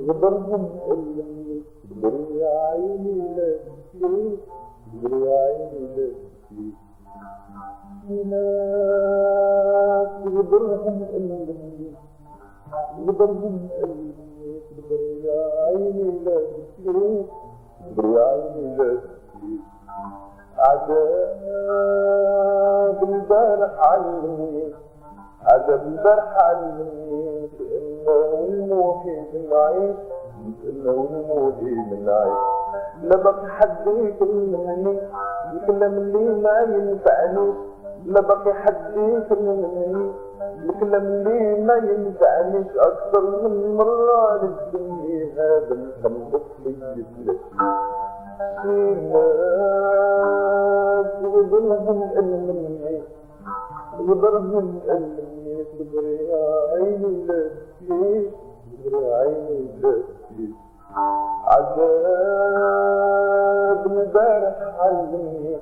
غبرهم اللي غبر يا عيني لكي غبر يا عيني لكي ناس غبرهم اللي غبرهم اللي غبر يا عيني لكي غبر يا عيني لكي عذاب البارح علمني عذاب البارح علمني بأنه الموحي نعيش بأنه الموحي نعيش لا بقي حد يكلمني الكلام اللي ما ينفعنيش لا بقي حد يكلمني الكلام اللي ما ينفعنيش أكثر من مرة للدنيا هذا الخلق لي في ناس غبرهم ألمني غبرهم ألمني غبر يا عيني لكي غبر يا عيني لكي عذاب البارح علمني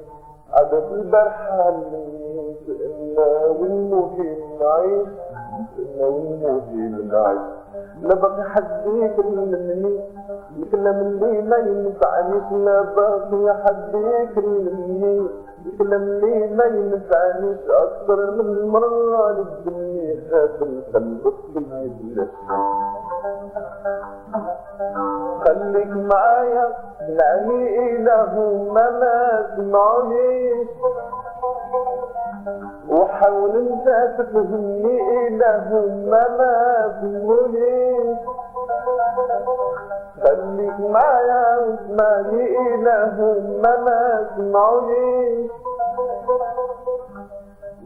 عذاب البارح علمني بأنه المهم نعيش بأنه المهم نعيش لا بقي حد يكلمني الكلام اللي ما ينفعنيش لا بقي حد يكلمني الكلام اللي ما ينفعنيش أكثر من مرة للدنيا هذا الخلق لي بلا خليك معايا نعني إله ما تسمعونيش وحاول انت تفهمني إله ما تفهمنيش خليك معايا واسمعني إله ما تسمعونيش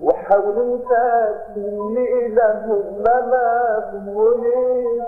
وحاول انت تفهمني إله ما تفهمنيش